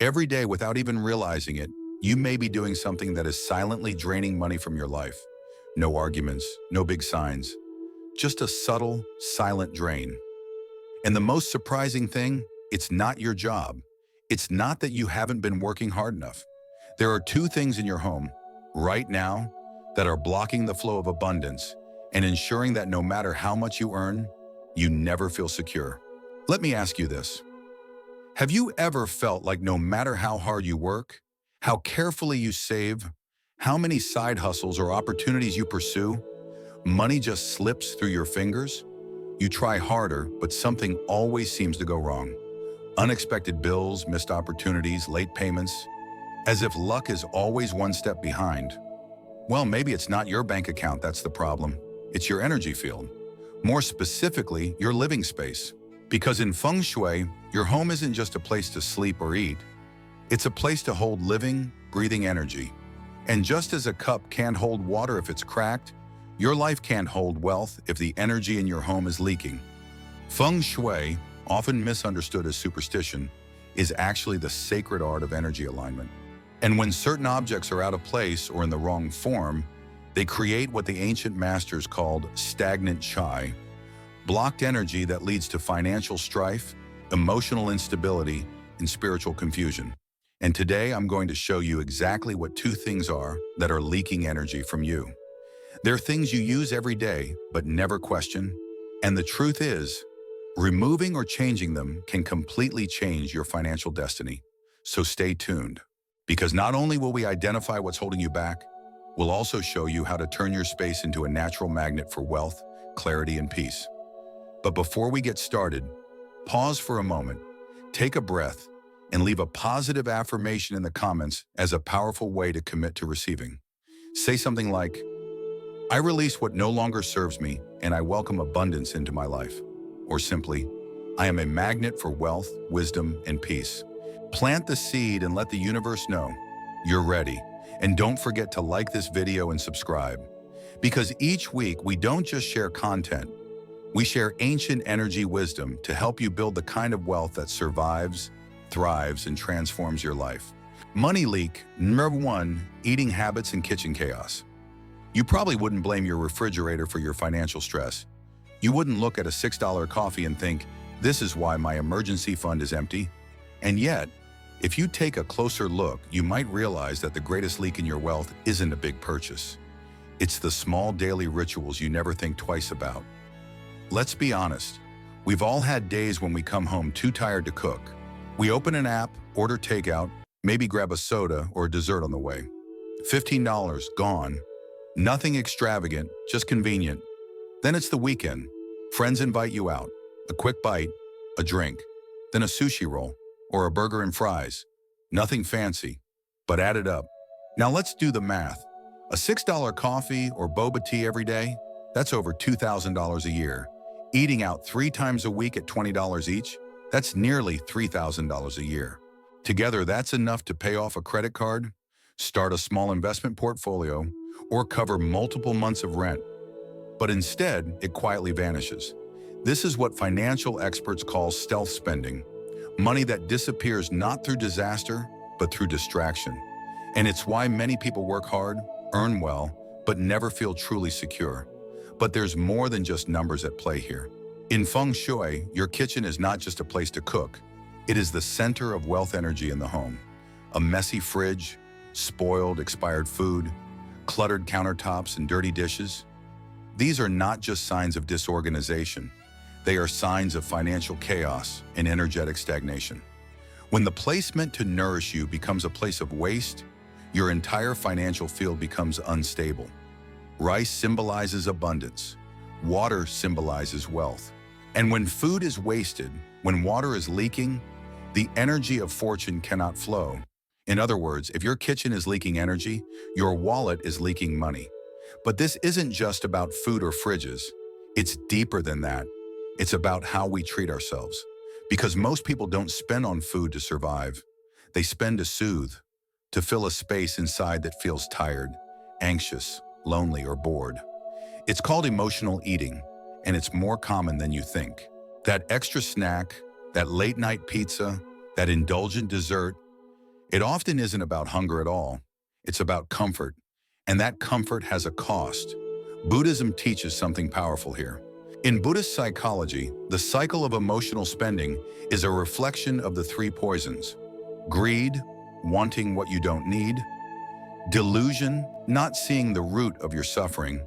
Every day, without even realizing it, you may be doing something that is silently draining money from your life. No arguments, no big signs, just a subtle, silent drain. And the most surprising thing, it's not your job. It's not that you haven't been working hard enough. There are two things in your home right now that are blocking the flow of abundance and ensuring that no matter how much you earn, you never feel secure. Let me ask you this. Have you ever felt like no matter how hard you work, how carefully you save, how many side hustles or opportunities you pursue, money just slips through your fingers? You try harder, but something always seems to go wrong. Unexpected bills, missed opportunities, late payments, as if luck is always one step behind. Well, maybe it's not your bank account that's the problem. It's your energy field. More specifically, your living space. Because in Feng Shui, your home isn't just a place to sleep or eat. It's a place to hold living, breathing energy. And just as a cup can't hold water if it's cracked, your life can't hold wealth if the energy in your home is leaking. Feng Shui, often misunderstood as superstition, is actually the sacred art of energy alignment. And when certain objects are out of place or in the wrong form, they create what the ancient masters called stagnant chi, blocked energy that leads to financial strife, emotional instability, and spiritual confusion. And today I'm going to show you exactly what two things are that are leaking energy from you. They're things you use every day but never question. And the truth is, removing or changing them can completely change your financial destiny. So stay tuned, because not only will we identify what's holding you back, we'll also show you how to turn your space into a natural magnet for wealth, clarity, and peace. But before we get started, pause for a moment, take a breath, and leave a positive affirmation in the comments as a powerful way to commit to receiving. Say something like, I release what no longer serves me, and I welcome abundance into my life. Or simply, I am a magnet for wealth, wisdom, and peace. Plant the seed and let the universe know you're ready. And don't forget to like this video and subscribe. Because each week, we don't just share content, we share ancient energy wisdom to help you build the kind of wealth that survives, thrives, and transforms your life. Money leak, number one, eating habits and kitchen chaos. You probably wouldn't blame your refrigerator for your financial stress. You wouldn't look at a $6 coffee and think, this is why my emergency fund is empty. And yet, if you take a closer look, you might realize that the greatest leak in your wealth isn't a big purchase. It's the small daily rituals you never think twice about. Let's be honest, we've all had days when we come home too tired to cook. We open an app, order takeout, maybe grab a soda or a dessert on the way. $15 gone. Nothing extravagant, just convenient. Then it's the weekend. Friends invite you out. A quick bite, a drink, then a sushi roll or a burger and fries. Nothing fancy, but add it up. Now let's do the math. A $6 coffee or boba tea every day, that's over $2,000 a year. Eating out 3 times a week at $20 each, that's nearly $3,000 a year. Together, that's enough to pay off a credit card, start a small investment portfolio, or cover multiple months of rent. But instead, it quietly vanishes. This is what financial experts call stealth spending, money that disappears not through disaster, but through distraction. And it's why many people work hard, earn well, but never feel truly secure. But there's more than just numbers at play here. In Feng Shui, your kitchen is not just a place to cook. It is the center of wealth energy in the home. A messy fridge, spoiled, expired food, cluttered countertops, and dirty dishes. These are not just signs of disorganization. They are signs of financial chaos and energetic stagnation. When the place meant to nourish you becomes a place of waste, your entire financial field becomes unstable. Rice symbolizes abundance. Water symbolizes wealth. And when food is wasted, when water is leaking, the energy of fortune cannot flow. In other words, if your kitchen is leaking energy, your wallet is leaking money. But this isn't just about food or fridges. It's deeper than that. It's about how we treat ourselves. Because most people don't spend on food to survive. They spend to soothe, to fill a space inside that feels tired, anxious, lonely, or bored. It's called emotional eating, and it's more common than you think. That extra snack, that late-night pizza, that indulgent dessert, It often isn't about hunger at all. It's about comfort, and that comfort has a cost. Buddhism teaches something powerful here. In Buddhist psychology, the cycle of emotional spending is a reflection of the three poisons: greed, wanting what you don't need; delusion, not seeing the root of your suffering;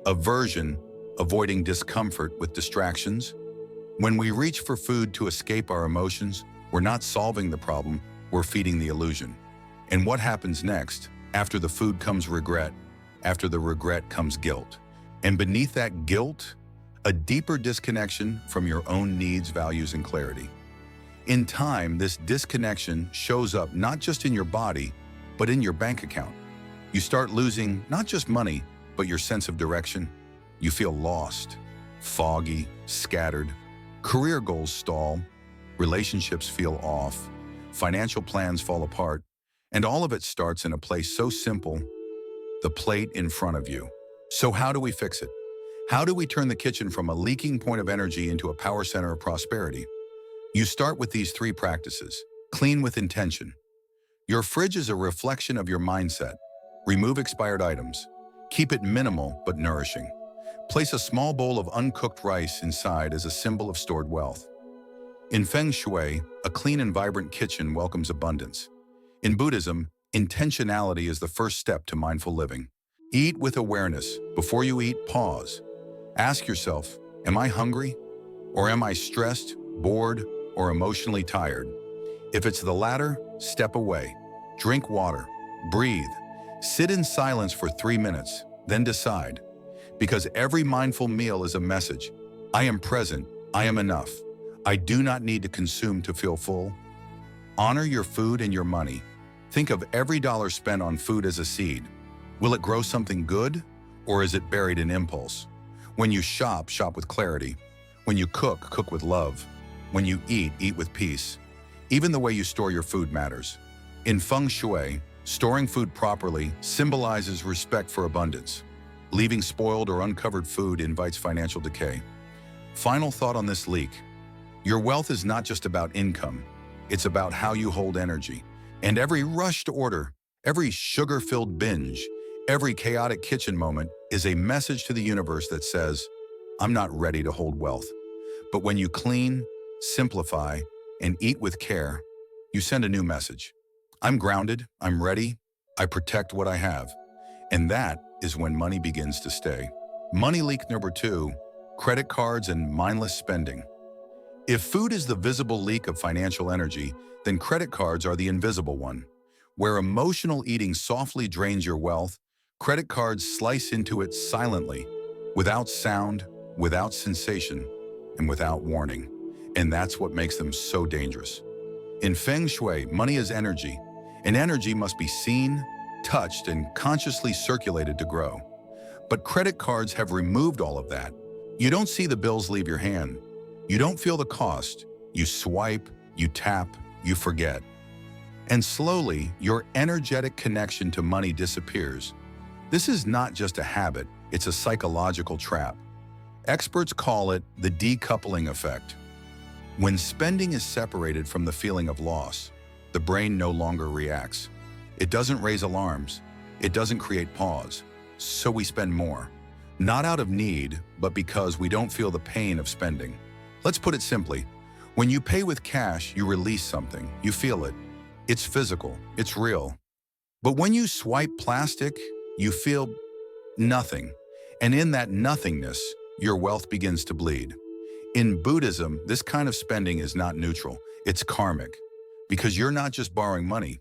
aversion, avoiding discomfort with distractions. When we reach for food to escape our emotions, we're not solving the problem, we're feeding the illusion. And what happens next? After the food comes regret. After the regret comes guilt. And beneath that guilt, a deeper disconnection from your own needs, values, and clarity. In time, this disconnection shows up not just in your body, but in your bank account. You start losing not just money, but your sense of direction. You feel lost, foggy, scattered. Career goals stall, relationships feel off, financial plans fall apart, and all of it starts in a place so simple: the plate in front of you. So how do we fix it? How do we turn the kitchen from a leaking point of energy into a power center of prosperity? You start with these three practices. Clean with intention. Your fridge is a reflection of your mindset. Remove expired items. Keep it minimal but nourishing. Place a small bowl of uncooked rice inside as a symbol of stored wealth. In Fengshui, a clean and vibrant kitchen welcomes abundance. In Buddhism, intentionality is the first step to mindful living. Eat with awareness. Before you eat, pause. Ask yourself, am I hungry? Or am I stressed, bored, or emotionally tired? If it's the latter, step away. Drink water. Breathe. Sit in silence for 3 minutes, then decide. Because every mindful meal is a message. I am present. I am enough. I do not need to consume to feel full. Honor your food and your money. Think of every dollar spent on food as a seed. Will it grow something good, or is it buried in impulse? When you shop, shop with clarity. When you cook, cook with love. When you eat, eat with peace. Even the way you store your food matters. In Feng Shui, storing food properly symbolizes respect for abundance. Leaving spoiled or uncovered food invites financial decay. Final thought on this leak. Your wealth is not just about income. It's about how you hold energy. And every rushed order, every sugar-filled binge, every chaotic kitchen moment is a message to the universe that says, I'm not ready to hold wealth. But when you clean, simplify, and eat with care, you send a new message. I'm grounded, I'm ready, I protect what I have. And that is when money begins to stay. Money leak number 2, credit cards and mindless spending. If food is the visible leak of financial energy, then credit cards are the invisible one. Where emotional eating softly drains your wealth, credit cards slice into it silently, without sound, without sensation, and without warning. And that's what makes them so dangerous. In Feng Shui, money is energy, and energy must be seen, touched, and consciously circulated to grow. But credit cards have removed all of that. You don't see the bills leave your hand. You don't feel the cost. You swipe, you tap, you forget. And slowly, your energetic connection to money disappears. This is not just a habit, it's a psychological trap. Experts call it the decoupling effect. When spending is separated from the feeling of loss, the brain no longer reacts. It doesn't raise alarms. It doesn't create pause. So we spend more. Not out of need, but because we don't feel the pain of spending. Let's put it simply. When you pay with cash, you release something. You feel it. It's physical. It's real. But when you swipe plastic, you feel nothing. And in that nothingness, your wealth begins to bleed. In Buddhism, this kind of spending is not neutral. It's karmic. Because you're not just borrowing money.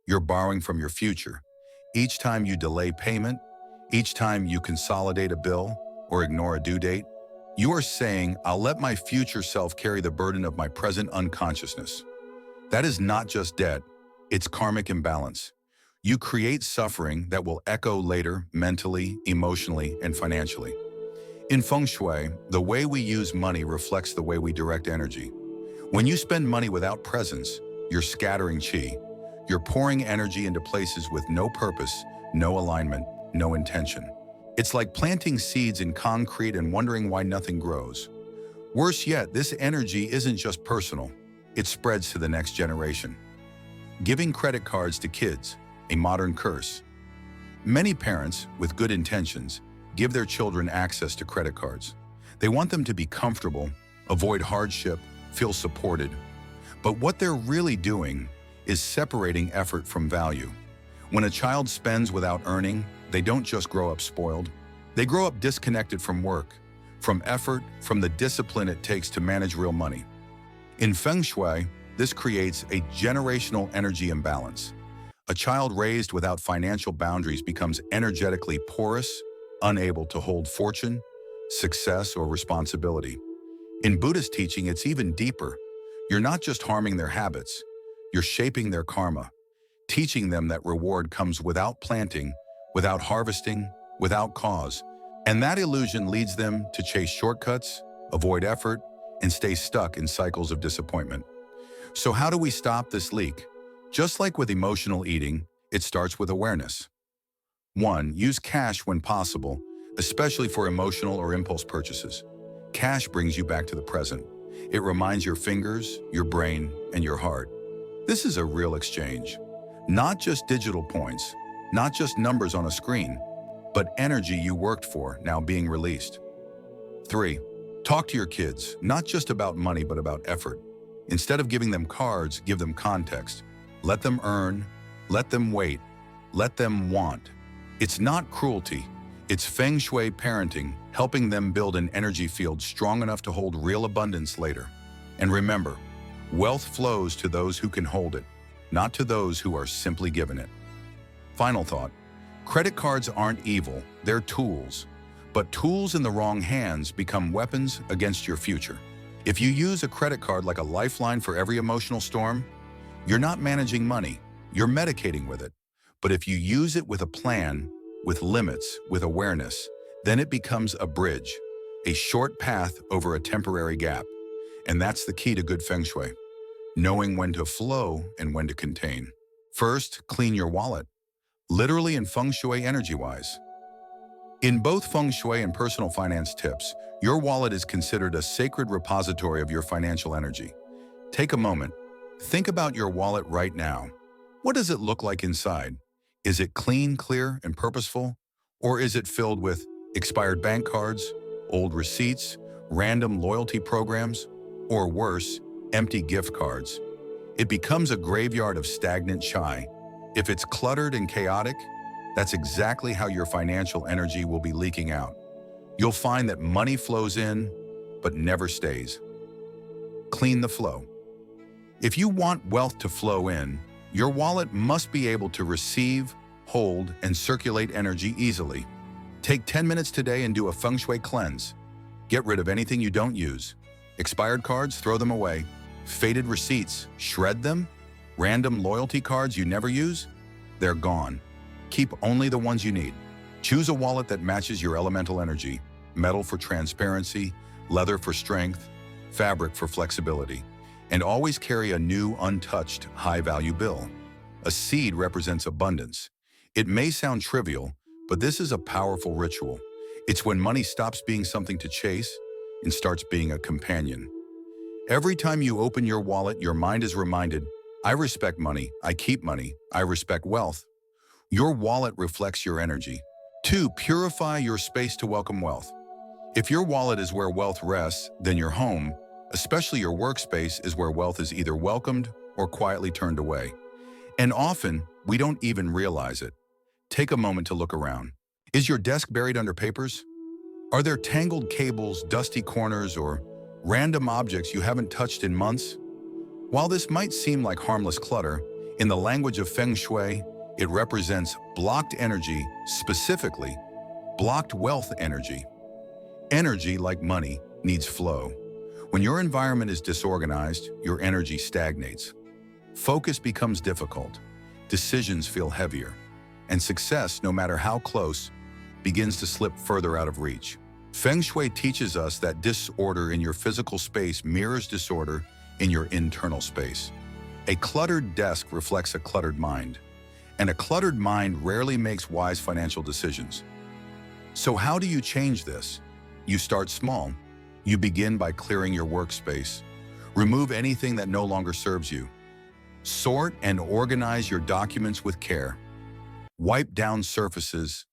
You're borrowing from your future. Each time you delay payment, each time you consolidate a bill or ignore a due date, you are saying, I'll let my future self carry the burden of my present unconsciousness. That is not just debt, it's karmic imbalance. You create suffering that will echo later mentally, emotionally, and financially. In Feng Shui, the way we use money reflects the way we direct energy. When you spend money without presence, you're scattering chi. You're pouring energy into places with no purpose, no alignment, no intention. It's like planting seeds in concrete and wondering why nothing grows. Worse yet, this energy isn't just personal. It spreads to the next generation. Giving credit cards to kids, a modern curse. Many parents, with good intentions, give their children access to credit cards. They want them to be comfortable, avoid hardship, feel supported. But what they're really doing is separating effort from value. When a child spends without earning, they don't just grow up spoiled. They grow up disconnected from work, from effort, from the discipline it takes to manage real money. In Fengshui, this creates a generational energy imbalance. A child raised without financial boundaries becomes energetically porous, unable to hold fortune, success, or responsibility. In Buddhist teaching, it's even deeper. You're not just harming their habits, you're shaping their karma, teaching them that reward comes without planting, without harvesting, without cause. And that illusion leads them to chase shortcuts, avoid effort, and stay stuck in cycles of disappointment. So how do we stop this leak? Just like with emotional eating, it starts with awareness. 1. Use cash when possible, especially for emotional or impulse purchases. Cash brings you back to the present. It reminds your fingers, your brain, and your heart. This is a real exchange. Not just digital points, not just numbers on a screen, but energy you worked for now being released. 3. Talk to your kids, not just about money, but about effort. Instead of giving them cards, give them context. Let them earn, let them wait, let them want. It's not cruelty, it's Feng Shui parenting, helping them build an energy field strong enough to hold real abundance later. And remember, wealth flows to those who can hold it, not to those who are simply given it. Final thought, credit cards aren't evil, they're tools. But tools in the wrong hands become weapons against your future. If you use a credit card like a lifeline for every emotional storm, you're not managing money, you're medicating with it. But if you use it with a plan, with limits, with awareness, then it becomes a bridge, a short path over a temporary gap. And that's the key to good Feng Shui, knowing when to flow and when to contain. First, clean your wallet, literally and Feng Shui energy-wise. In both Feng Shui and personal finance tips, your wallet is considered a sacred repository of your financial energy. Take a moment. Think about your wallet right now. What does it look like inside? Is it clean, clear, and purposeful? Or is it filled with expired bank cards, old receipts, random loyalty programs, or worse, empty gift cards? It becomes a graveyard of stagnant chai. If it's cluttered and chaotic, that's exactly how your financial energy will be leaking out. You'll find that money flows in, but never stays. Clean the flow. If you want wealth to flow in, your wallet must be able to receive, hold, and circulate energy easily. Take 10 minutes today and do a Feng Shui cleanse. Get rid of anything you don't use. Expired cards, throw them away. Faded receipts, shred them. Random loyalty cards you never use, they're gone. Keep only the ones you need. Choose a wallet that matches your elemental energy. Metal for transparency, leather for strength, fabric for flexibility. And always carry a new, untouched, high-value bill. A seed represents abundance. It may sound trivial, but this is a powerful ritual. It's when money stops being something to chase and starts being a companion. Every time you open your wallet, your mind is reminded, I respect money, I keep money, I respect wealth. Your wallet reflects your energy. 2. Purify your space to welcome wealth. If your wallet is where wealth rests, then your home, especially your workspace, is where wealth is either welcomed or quietly turned away. And often, we don't even realize it. Take a moment to look around. Is your desk buried under papers? Are there tangled cables, dusty corners, or random objects you haven't touched in months? While this might seem like harmless clutter, in the language of Feng Shui, it represents blocked energy, specifically blocked wealth energy. Energy, like money, needs flow. When your environment is disorganized, your energy stagnates. Focus becomes difficult, decisions feel heavier, and success, no matter how close, begins to slip further out of reach. Feng Shui teaches us that disorder in your physical space mirrors disorder in your internal space. A cluttered desk reflects a cluttered mind, and a cluttered mind rarely makes wise financial decisions. So how do you change this? You start small. You begin by clearing your workspace. Remove anything that no longer serves you. Sort and organize your documents with care. Wipe down surfaces.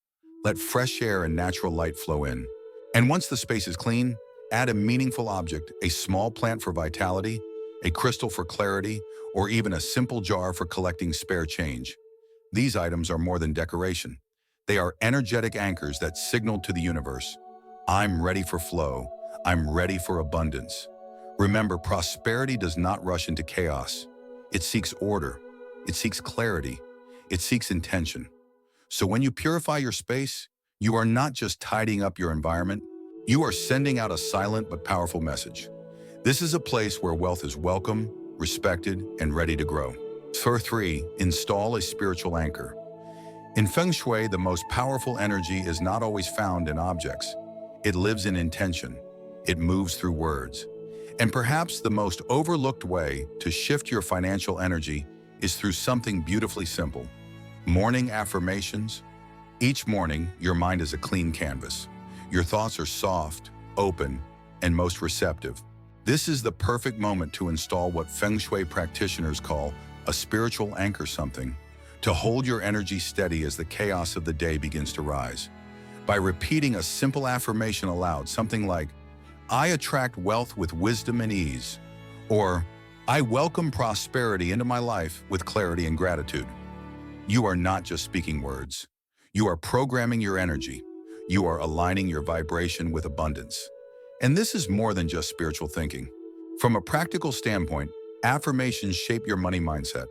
Let fresh air and natural light flow in. And once the space is clean, add a meaningful object, a small plant for vitality, a crystal for clarity, or even a simple jar for collecting spare change. These items are more than decoration. They are energetic anchors that signal to the universe, I'm ready for flow. I'm ready for abundance. Remember, prosperity does not rush into chaos. It seeks order. It seeks clarity. It seeks intention. So when you purify your space, you are not just tidying up your environment, you are sending out a silent but powerful message. This is a place where wealth is welcome, respected, and ready to grow. For 3, install a spiritual anchor. In Feng Shui, the most powerful energy is not always found in objects. It lives in intention. It moves through words. And perhaps the most overlooked way to shift your financial energy is through something beautifully simple. Morning affirmations. Each morning, your mind is a clean canvas. Your thoughts are soft, open, and most receptive. This is the perfect moment to install what Feng Shui practitioners call a spiritual anchor, something to hold your energy steady as the chaos of the day begins to rise. By repeating a simple affirmation aloud, something like, I attract wealth with wisdom and ease, or I welcome prosperity into my life with clarity and gratitude. You are not just speaking words. You are programming your energy. You are aligning your vibration with abundance. And this is more than just spiritual thinking. From a practical standpoint, affirmations shape your money mindset.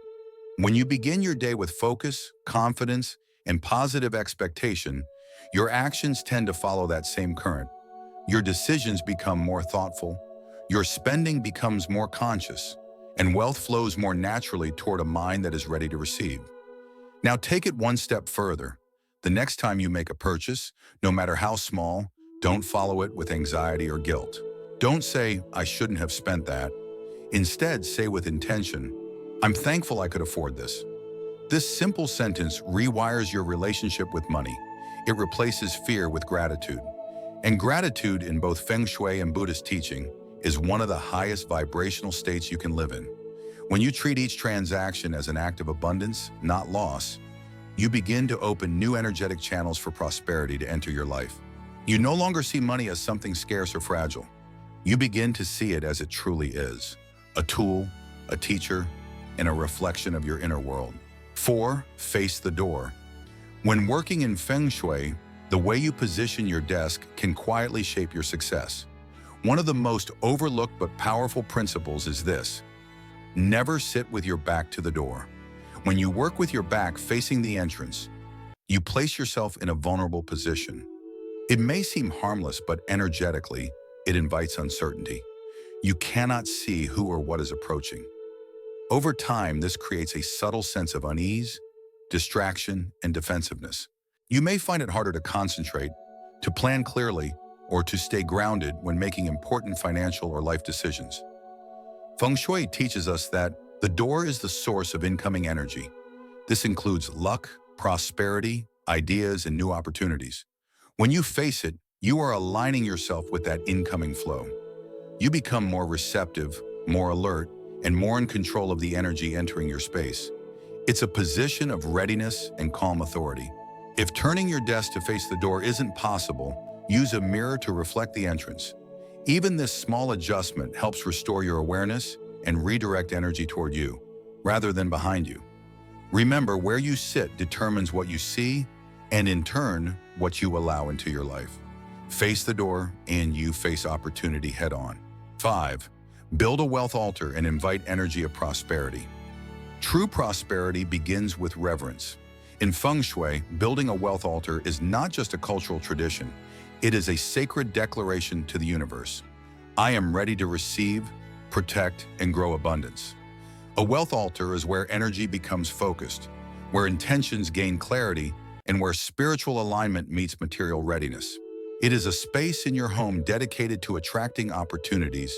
When you begin your day with focus, confidence, and positive expectation, your actions tend to follow that same current. Your decisions become more thoughtful, your spending becomes more conscious, and wealth flows more naturally toward a mind that is ready to receive. Now take it one step further. The next time you make a purchase, no matter how small, don't follow it with anxiety or guilt. Don't say, I shouldn't have spent that. Instead, say with intention, I'm thankful I could afford this. This simple sentence rewires your relationship with money. It replaces fear with gratitude. And gratitude in both Feng Shui and Buddhist teaching is one of the highest vibrational states you can live in. When you treat each transaction as an act of abundance, not loss, you begin to open new energetic channels for prosperity to enter your life. You no longer see money as something scarce or fragile. You begin to see it as it truly is, a tool, a teacher, and a reflection of your inner world. 4, face the door. When working in Feng Shui, the way you position your desk can quietly shape your success. One of the most overlooked but powerful principles is this: never sit with your back to the door. When you work with your back facing the entrance, you place yourself in a vulnerable position. It may seem harmless, but energetically, it invites uncertainty. You cannot see who or what is approaching. Over time, this creates a subtle sense of unease, distraction, and defensiveness. You may find it harder to concentrate, to plan clearly, or to stay grounded when making important financial or life decisions. Feng Shui teaches us that the door is the source of incoming energy. This includes luck, prosperity, ideas, and new opportunities. When you face it, you are aligning yourself with that incoming flow. You become more receptive, more alert, and more in control of the energy entering your space. It's a position of readiness and calm authority. If turning your desk to face the door isn't possible, use a mirror to reflect the entrance. Even this small adjustment helps restore your awareness and redirect energy toward you, rather than behind you. Remember, where you sit determines what you see, and in turn, what you allow into your life. Face the door, and you face opportunity head on. 5, build a wealth altar and invite energy of prosperity. True prosperity begins with reverence. In Feng Shui, building a wealth altar is not just a cultural tradition. It is a sacred declaration to the universe. I am ready to receive, protect, and grow abundance. A wealth altar is where energy becomes focused, where intentions gain clarity, and where spiritual alignment meets material readiness. It is a space in your home dedicated to attracting opportunities,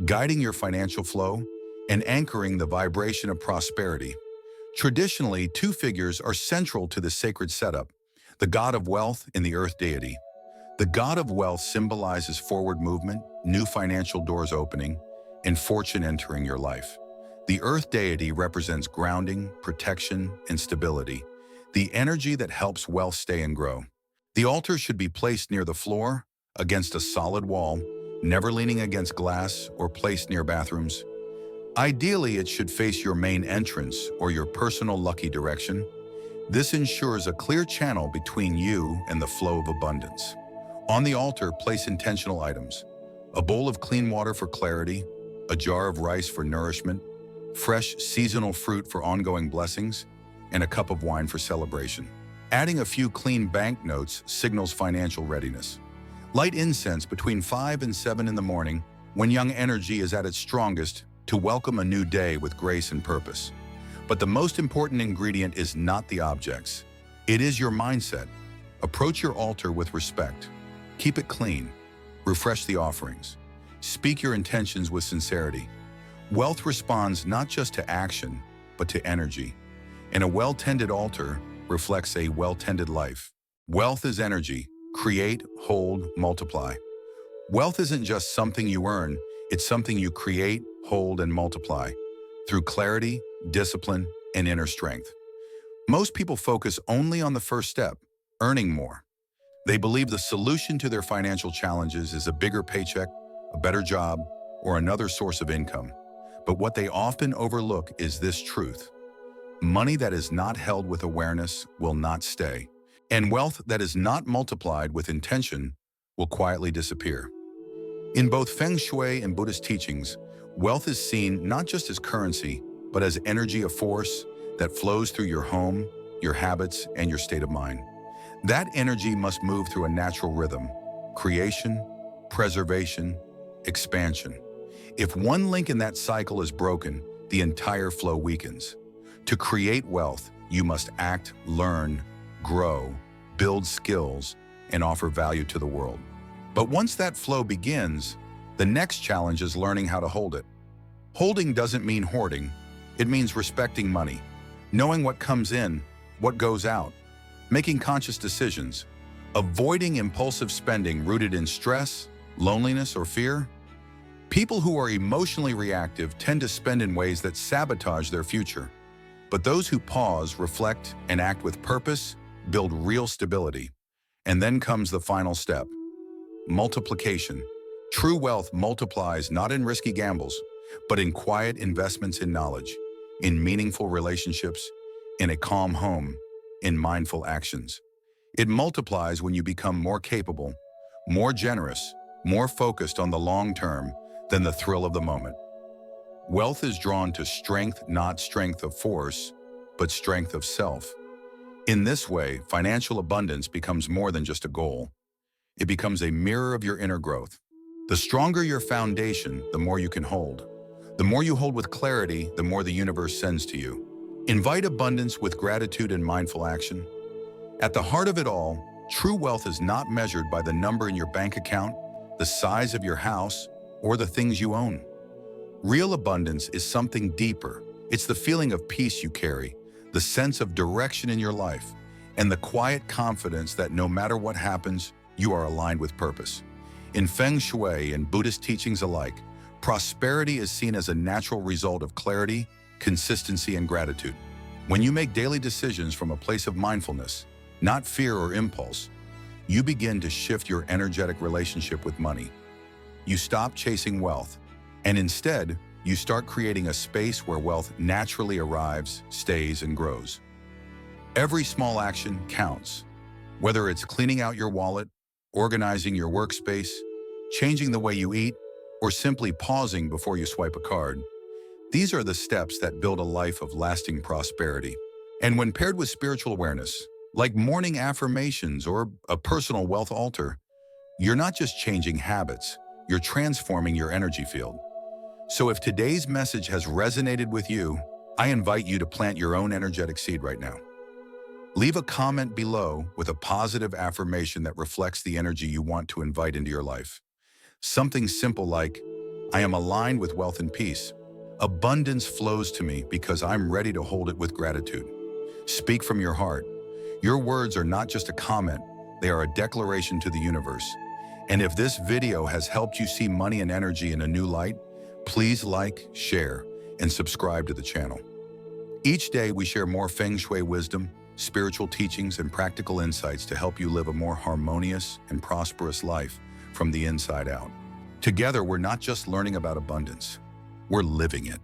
guiding your financial flow, and anchoring the vibration of prosperity. Traditionally, 2 figures are central to the sacred setup: the god of wealth and the earth deity. The god of wealth symbolizes forward movement, new financial doors opening, and fortune entering your life. The earth deity represents grounding, protection, and stability, the energy that helps wealth stay and grow. The altar should be placed near the floor, against a solid wall, never leaning against glass or placed near bathrooms. Ideally, it should face your main entrance or your personal lucky direction. This ensures a clear channel between you and the flow of abundance. On the altar, place intentional items: a bowl of clean water for clarity, a jar of rice for nourishment, fresh seasonal fruit for ongoing blessings, and a cup of wine for celebration. Adding a few clean banknotes signals financial readiness. Light incense between 5 and 7 in the morning, when young energy is at its strongest, to welcome a new day with grace and purpose. But the most important ingredient is not the objects. It is your mindset. Approach your altar with respect. Keep it clean. Refresh the offerings. Speak your intentions with sincerity. Wealth responds not just to action, but to energy. And a well-tended altar reflects a well-tended life. Wealth is energy. Create, hold, multiply. Wealth isn't just something you earn, it's something you create, hold, and multiply through clarity, discipline, and inner strength. Most people focus only on the first step, earning more. They believe the solution to their financial challenges is a bigger paycheck, a better job, or another source of income. But what they often overlook is this truth: money that is not held with awareness will not stay, and wealth that is not multiplied with intention will quietly disappear. In both Feng Shui and Buddhist teachings, wealth is seen not just as currency, but as energy, a force that flows through your home, your habits, and your state of mind. That energy must move through a natural rhythm: creation, preservation, expansion. If one link in that cycle is broken, the entire flow weakens. To create wealth, you must act, learn, grow, build skills, and offer value to the world. But once that flow begins, the next challenge is learning how to hold it. Holding doesn't mean hoarding. It means respecting money, knowing what comes in, what goes out, making conscious decisions, avoiding impulsive spending rooted in stress, loneliness, or fear. People who are emotionally reactive tend to spend in ways that sabotage their future. But those who pause, reflect, and act with purpose build real stability. And then comes the final step: multiplication. True wealth multiplies not in risky gambles, but in quiet investments in knowledge, in meaningful relationships, in a calm home, in mindful actions. It multiplies when you become more capable, more generous, more focused on the long term than the thrill of the moment. Wealth is drawn to strength, not strength of force, but strength of self. In this way, financial abundance becomes more than just a goal. It becomes a mirror of your inner growth. The stronger your foundation, the more you can hold. The more you hold with clarity, the more the universe sends to you. Invite abundance with gratitude and mindful action. At the heart of it all, true wealth is not measured by the number in your bank account, the size of your house, or the things you own. Real abundance is something deeper. It's the feeling of peace you carry, the sense of direction in your life, and the quiet confidence that no matter what happens, you are aligned with purpose. In Feng Shui and Buddhist teachings alike, prosperity is seen as a natural result of clarity, consistency, and gratitude. When you make daily decisions from a place of mindfulness, not fear or impulse, you begin to shift your energetic relationship with money. You stop chasing wealth, and instead, you start creating a space where wealth naturally arrives, stays, and grows. Every small action counts. Whether it's cleaning out your wallet, organizing your workspace, changing the way you eat, or simply pausing before you swipe a card, these are the steps that build a life of lasting prosperity. And when paired with spiritual awareness, like morning affirmations or a personal wealth altar, you're not just changing habits, you're transforming your energy field. So if today's message has resonated with you, I invite you to plant your own energetic seed right now. Leave a comment below with a positive affirmation that reflects the energy you want to invite into your life. Something simple like, I am aligned with wealth and peace. Abundance flows to me because I'm ready to hold it with gratitude. Speak from your heart. Your words are not just a comment, they are a declaration to the universe. And if this video has helped you see money and energy in a new light, please like, share, and subscribe to the channel. Each day, we share more Feng Shui wisdom, spiritual teachings, and practical insights to help you live a more harmonious and prosperous life from the inside out. Together, we're not just learning about abundance, we're living it.